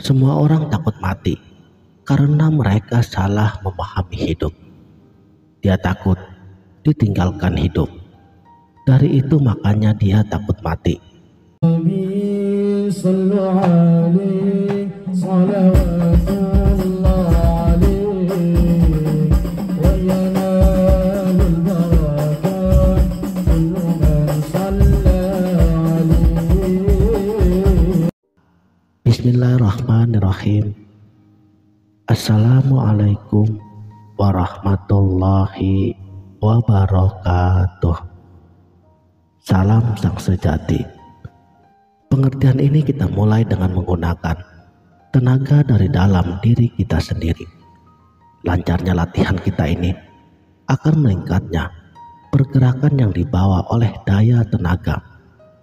Semua orang takut mati karena mereka salah memahami hidup. Dia takut ditinggalkan hidup. Dari itu makanya dia takut mati. Bismillahirrahmanirrahim. Assalamualaikum warahmatullahi wabarakatuh. Salam sang sejati. Pengertian ini kita mulai dengan menggunakan tenaga dari dalam diri kita sendiri. Lancarnya latihan kita ini akan meningkatnya pergerakan yang dibawa oleh daya tenaga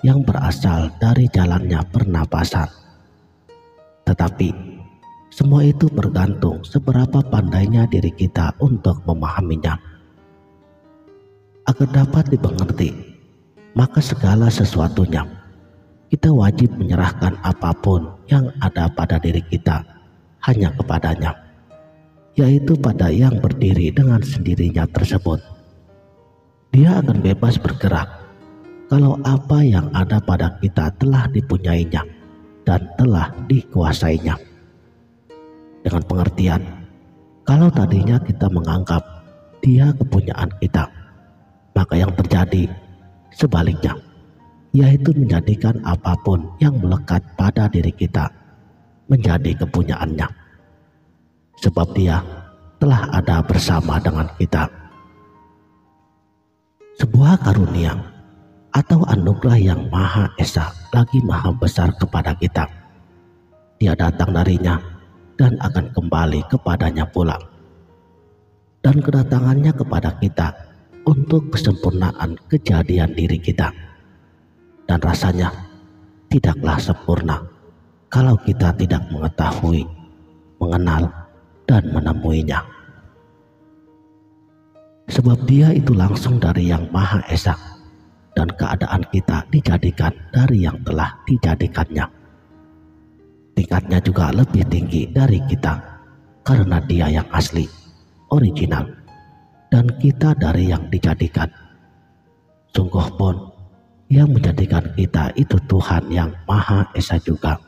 yang berasal dari jalannya pernapasan. Tetapi semua itu bergantung seberapa pandainya diri kita untuk memahaminya. Agar dapat dimengerti, maka segala sesuatunya kita wajib menyerahkan apapun yang ada pada diri kita hanya kepadanya, yaitu pada yang berdiri dengan sendirinya tersebut. Dia akan bebas bergerak kalau apa yang ada pada kita telah dipunyainya dan telah dikuasainya. Dengan pengertian, kalau tadinya kita menganggap dia kepunyaan kita, maka yang terjadi sebaliknya, yaitu menjadikan apapun yang melekat pada diri kita menjadi kepunyaannya. Sebab dia telah ada bersama dengan kita. Sebuah karunia atau anugerah yang Maha Esa lagi Maha Besar kepada kita. Dia datang darinya dan akan kembali kepadanya pulang. Dan kedatangannya kepada kita untuk kesempurnaan kejadian diri kita. Dan rasanya tidaklah sempurna kalau kita tidak mengetahui, mengenal, dan menemuinya. Sebab dia itu langsung dari yang Maha Esa, dan keadaan kita dijadikan dari yang telah dijadikannya. Tingkatnya juga lebih tinggi dari kita karena dia yang asli, original, dan kita dari yang dijadikan. Sungguh pun yang menjadikan kita itu Tuhan yang Maha Esa juga.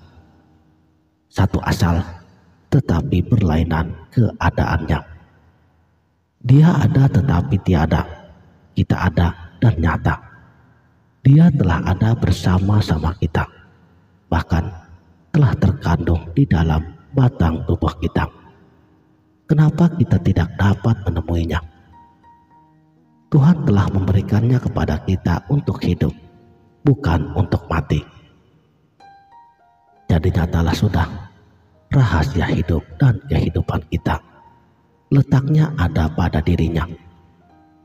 Satu asal tetapi berlainan keadaannya. Dia ada tetapi tiada, kita ada dan nyata. Dia telah ada bersama-sama kita, bahkan telah terkandung di dalam batang tubuh kita. Kenapa kita tidak dapat menemuinya? Tuhan telah memberikannya kepada kita untuk hidup, bukan untuk mati. Jadi nyatalah sudah, rahasia hidup dan kehidupan kita letaknya ada pada dirinya.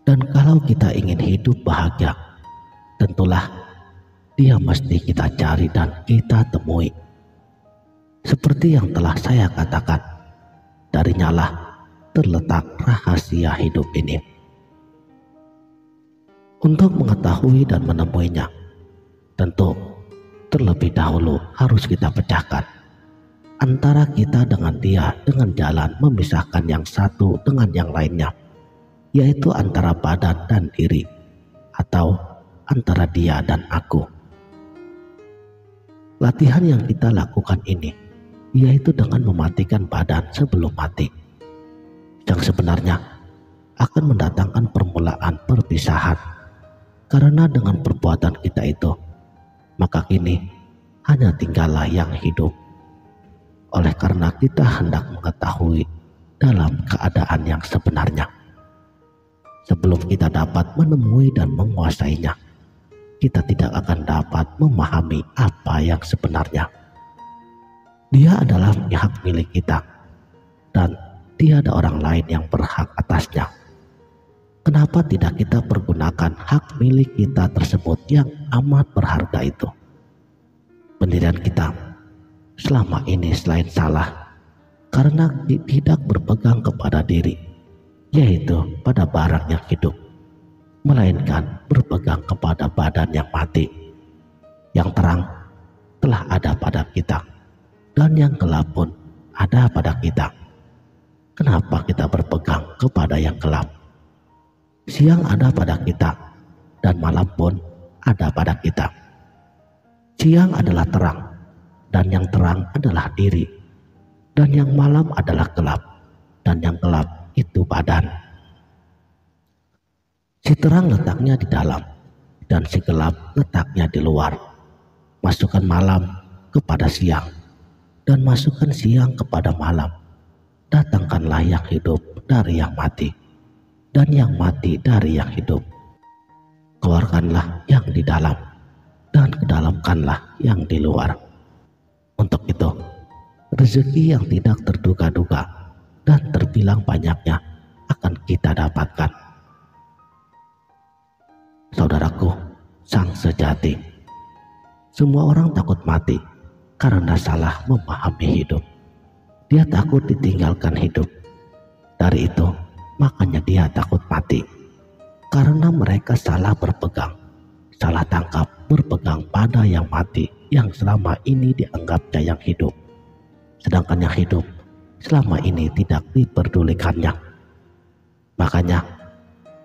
Dan kalau kita ingin hidup bahagia, tentulah dia mesti kita cari dan kita temui. Seperti yang telah saya katakan, darinya lah terletak rahasia hidup ini. Untuk mengetahui dan menemuinya, tentu terlebih dahulu harus kita pecahkan antara kita dengan dia dengan jalan memisahkan yang satu dengan yang lainnya, yaitu antara badan dan diri, atau antara dia dan aku. Latihan yang kita lakukan ini yaitu dengan mematikan badan sebelum mati, yang sebenarnya akan mendatangkan permulaan perpisahan. Karena dengan perbuatan kita itu, maka kini hanya tinggallah yang hidup. Oleh karena kita hendak mengetahui dalam keadaan yang sebenarnya, sebelum kita dapat menemui dan menguasainya, kita tidak akan dapat memahami apa yang sebenarnya. Dia adalah hak milik kita, dan tiada orang lain yang berhak atasnya. Kenapa tidak kita pergunakan hak milik kita tersebut yang amat berharga itu? Pendirian kita selama ini selain salah, karena tidak berpegang kepada diri, yaitu pada barang yang hidup, melainkan berpegang kepada badan yang mati. Yang terang telah ada pada kita, dan yang gelap pun ada pada kita. Kenapa kita berpegang kepada yang gelap? Siang ada pada kita dan malam pun ada pada kita. Siang adalah terang dan yang terang adalah diri, dan yang malam adalah gelap dan yang gelap itu badan. Si terang letaknya di dalam dan si gelap letaknya di luar. Masukkan malam kepada siang dan masukkan siang kepada malam. Datangkanlah yang hidup dari yang mati dan yang mati dari yang hidup. Keluarkanlah yang di dalam dan kedalamkanlah yang di luar. Untuk itu, rezeki yang tidak terduga-duga dan terbilang banyaknya akan kita dapatkan. Saudaraku, sang sejati, semua orang takut mati karena salah memahami hidup. Dia takut ditinggalkan hidup. Dari itu, makanya dia takut mati. Karena mereka salah berpegang, salah tangkap berpegang pada yang mati yang selama ini dianggapnya yang hidup. Sedangkan yang hidup selama ini tidak diperdulikannya. Makanya,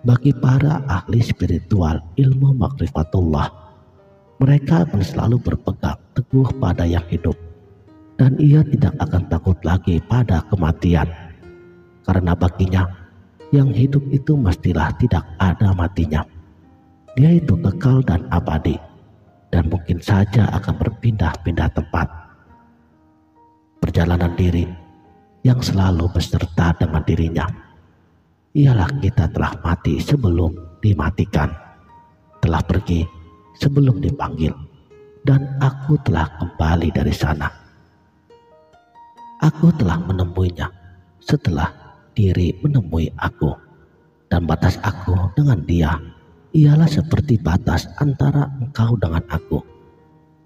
bagi para ahli spiritual ilmu makrifatullah, mereka akan selalu berpegang teguh pada yang hidup. Dan ia tidak akan takut lagi pada kematian. Karena baginya, yang hidup itu mestilah tidak ada matinya. Dia itu kekal dan abadi, dan mungkin saja akan berpindah-pindah tempat. Perjalanan diri yang selalu beserta dengan dirinya ialah kita telah mati sebelum dimatikan, telah pergi sebelum dipanggil, dan aku telah kembali dari sana. Aku telah menemuinya setelah diri menemui aku, dan batas aku dengan dia ialah seperti batas antara engkau dengan aku,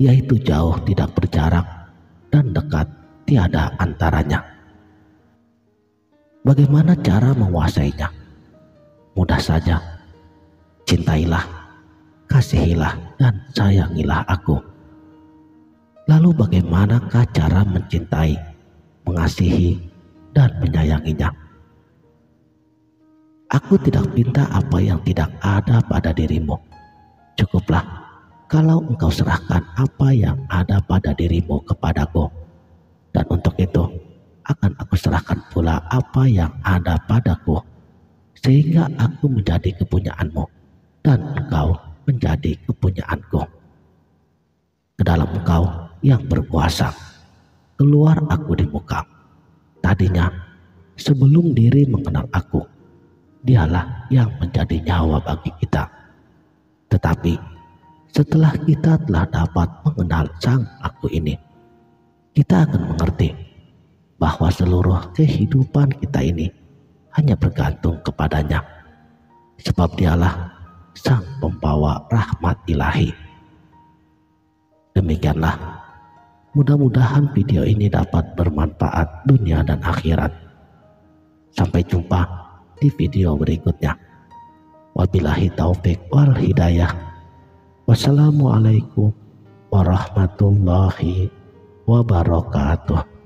yaitu jauh tidak berjarak dan dekat tiada antaranya. Bagaimana cara menguasainya? Mudah saja. Cintailah, kasihilah, dan sayangilah aku. Lalu bagaimanakah cara mencintai, mengasihi, dan menyayanginya? Aku tidak minta apa yang tidak ada pada dirimu. Cukuplah kalau engkau serahkan apa yang ada pada dirimu kepadaku. Dan untuk itu akan aku serahkan pula apa yang ada padaku, sehingga aku menjadi kepunyaanmu dan engkau menjadi kepunyaanku. Ke dalam engkau yang berkuasa, keluar aku di muka. Tadinya sebelum diri mengenal aku, dialah yang menjadi nyawa bagi kita. Tetapi setelah kita telah dapat mengenal sang aku ini, kita akan mengerti bahwa seluruh kehidupan kita ini hanya bergantung kepadanya, sebab dialah sang pembawa rahmat ilahi. Demikianlah, mudah-mudahan video ini dapat bermanfaat dunia dan akhirat. Sampai jumpa di video berikutnya. Wabillahi taufik wal hidayah. Wassalamualaikum warahmatullahi wabarakatuh.